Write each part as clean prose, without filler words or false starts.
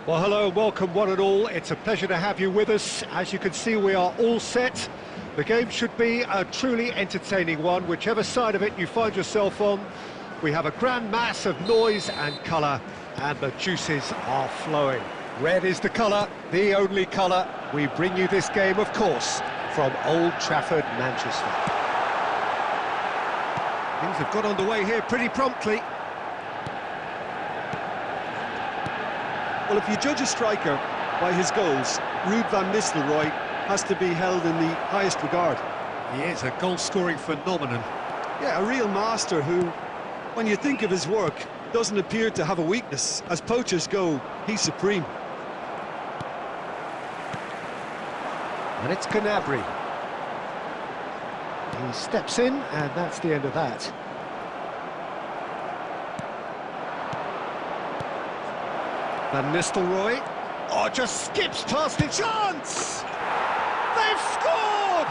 Well, hello and welcome one and all. It's a pleasure to have you with us. As you can see, we are all set. The game should be a truly entertaining one, whichever side of it you find yourself on. We have a grand mass of noise and colour, and the juices are flowing. Red is the colour, the only colour. We bring you this game, of course, from Old Trafford, Manchester. Things have got underway here pretty promptly. Well, if you judge a striker by his goals, Ruud van Nistelrooy has to be held in the highest regard. He is a goal-scoring phenomenon. Yeah, a real master who, when you think of his work, doesn't appear to have a weakness. As poachers go, he's supreme. And it's Gnabry. He steps in, and that's the end of that. Van Nistelrooy, just skips past it, chance! They've scored!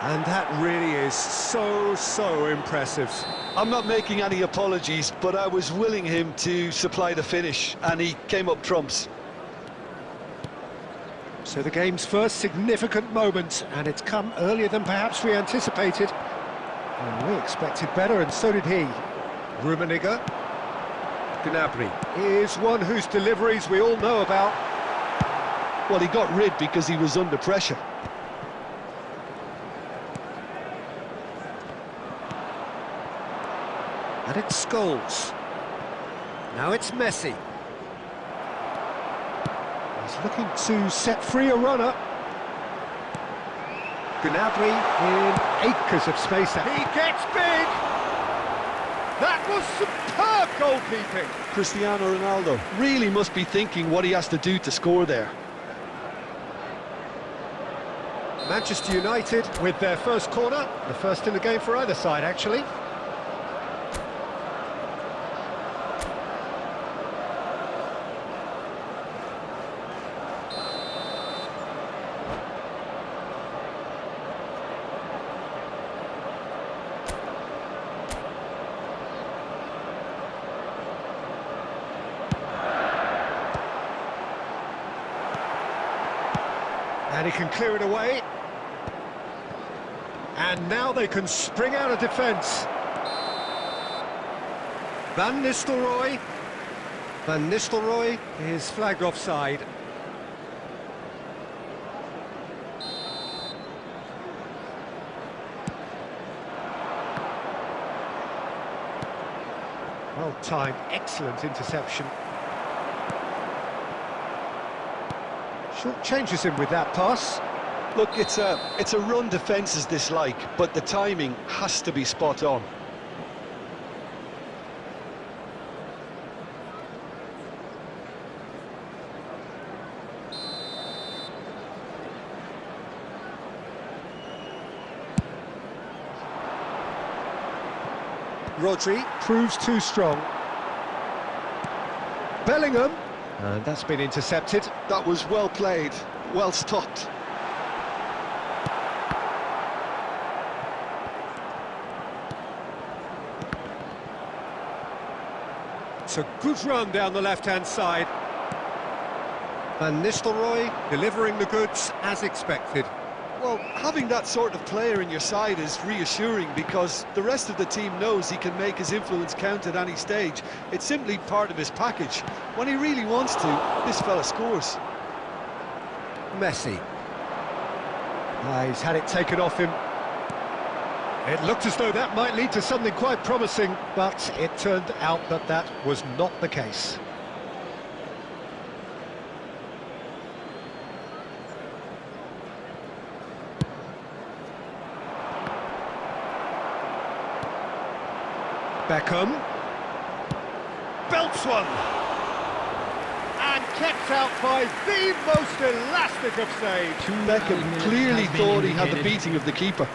And that really is so impressive. I'm not making any apologies, but I was willing him to supply the finish, and he came up trumps. So the game's first significant moment, and it's come earlier than perhaps we anticipated. And we expected better, and so did he. Rummenigge. Gnabry is one whose deliveries we all know about. Well, he got rid because he was under pressure. And it's Scholes. Now it's Messi. He's looking to set free a runner. Gnabry in acres of space. He gets big! That was superb goalkeeping! Cristiano Ronaldo really must be thinking what he has to do to score there. Manchester United with their first corner, the first in the game for either side, actually. And he can clear it away. And now they can spring out of defence. Van Nistelrooy. Van Nistelrooy is flagged offside. Well timed, excellent interception. Short changes him with that pass. Look, it's a run defence's dislike, but the timing has to be spot on. Rodri proves too strong. Bellingham. And that's been intercepted. That was well played, well stopped. It's a good run down the left-hand side. Van Nistelrooy delivering the goods as expected. Well, having that sort of player in your side is reassuring because the rest of the team knows he can make his influence count at any stage. It's simply part of his package. When he really wants to, this fella scores. Messi. He's had it taken off him. It looked as though that might lead to something quite promising, but it turned out that that was not the case. Beckham belts one and kept out by the most elastic of saves. Beckham clearly thought he had the beating of the keeper.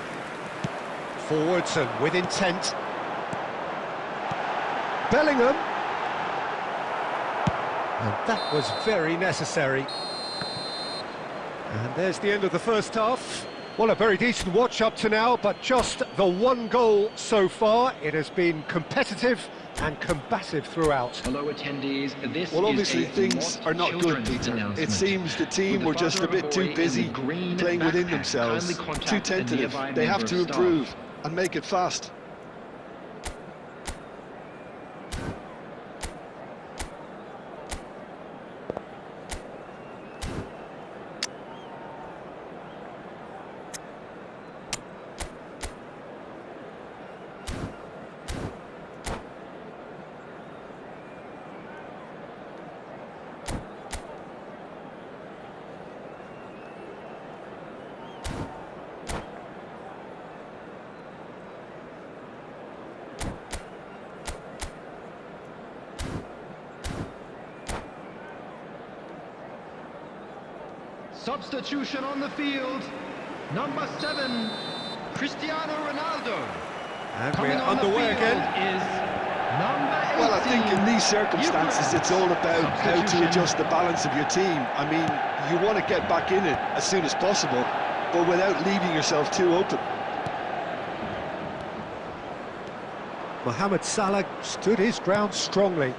Forwards and with intent. Bellingham. And that was very necessary. And there's the end of the first half. Well, a very decent watch up to now, but just the one goal so far. It has been competitive and combative throughout. Hello attendees, this Well, is obviously a things lost are not good, children's Peter. It announcement. seems the team With the were just a father of bit boy too in busy the green playing within backpack, themselves, kindly contact too a tentative. nearby They have member to of staff. improve and make it fast. Substitution on the field, number 7, Cristiano Ronaldo. And Coming we're on the underway field again. is number 18. Well, I think in these circumstances, it's all about how to adjust the balance of your team. I mean, you want to get back in it as soon as possible, but without leaving yourself too open. Mohamed Salah stood his ground strongly.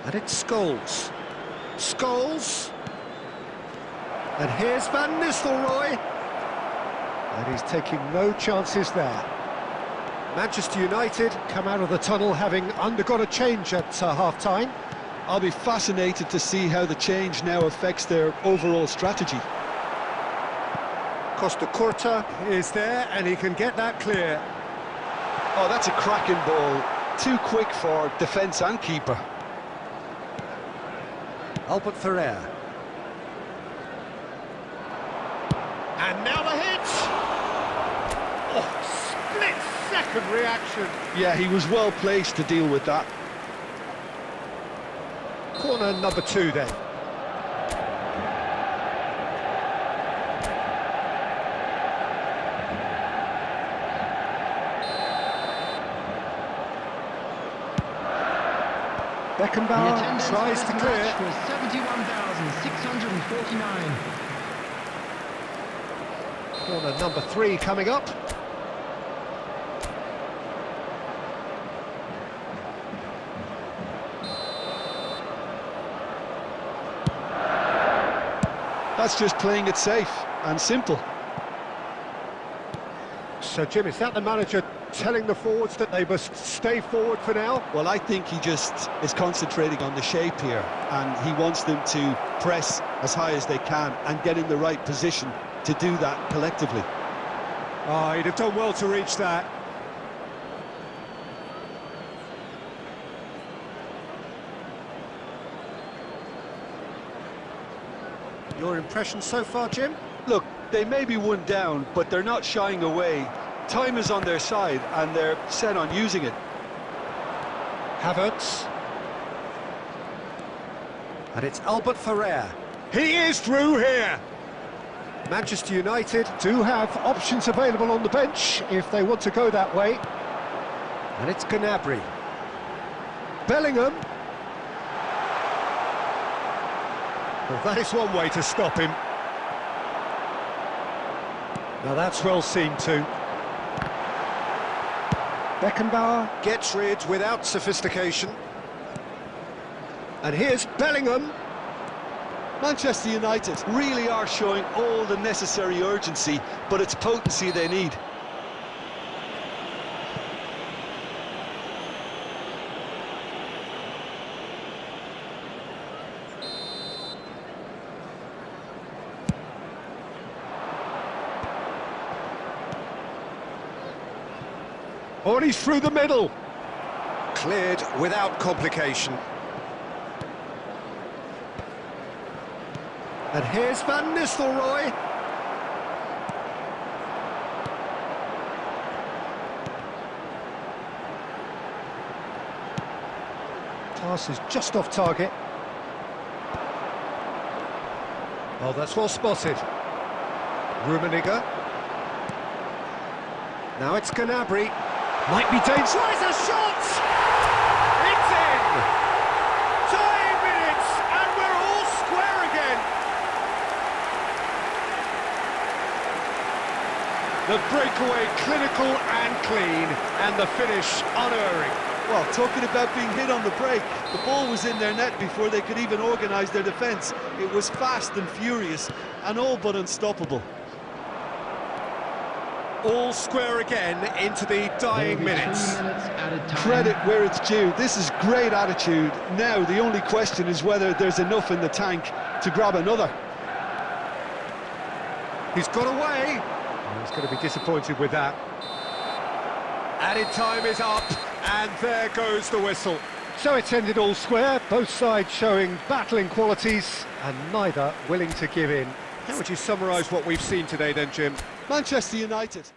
And it's Scholes. Scholes. And here's Van Nistelrooy. And he's taking no chances there. Manchester United come out of the tunnel having undergone a change at half-time. I'll be fascinated to see how the change now affects their overall strategy. Costa Curta is there and he can get that clear. Oh, that's a cracking ball. Too quick for defence and keeper. Albert Ferrer. And now the hit! Oh, split-second reaction. Yeah, he was well placed to deal with that. Corner number 2 then. Beckenbauer tries to clear. Was 71,649. Corner number 3 coming up. That's just playing it safe and simple. So, Jim, is that the manager telling the forwards that they must stay forward for now? Well, I think he just is concentrating on the shape here, and he wants them to press as high as they can and get in the right position to do that collectively. Oh, he'd have done well to reach that. Your impression so far, Jim? Look, they may be one down, but they're not shying away. Time is on their side, and they're set on using it. Havertz. And it's Albert Ferrer. He is through here! Manchester United do have options available on the bench if they want to go that way. And it's Gnabry. Bellingham. Well, that is one way to stop him. Now that's well seen too. Beckenbauer gets rid without sophistication. And here's Bellingham. Manchester United really are showing all the necessary urgency, but it's potency they need. Oh, and he's through the middle. Cleared without complication. And here's Van Nistelrooy. Pass is just off target. Oh, that's well spotted. Rummenigge. Now it's Gnabry. Might be dangerous. Tries a shot! It's in! 2 minutes and we're all square again. The breakaway clinical and clean, and the finish unerring. Well, talking about being hit on the break, the ball was in their net before they could even organise their defence. It was fast and furious, and all but unstoppable. All square again into the dying minutes. 3 minutes added time. Credit where it's due. This is great attitude. Now, the only question is whether there's enough in the tank to grab another. He's got away. Oh, he's going to be disappointed with that. Added time is up, and there goes the whistle. So it's ended all square, both sides showing battling qualities, and neither willing to give in. How would you summarise what we've seen today then, Jim? Manchester United.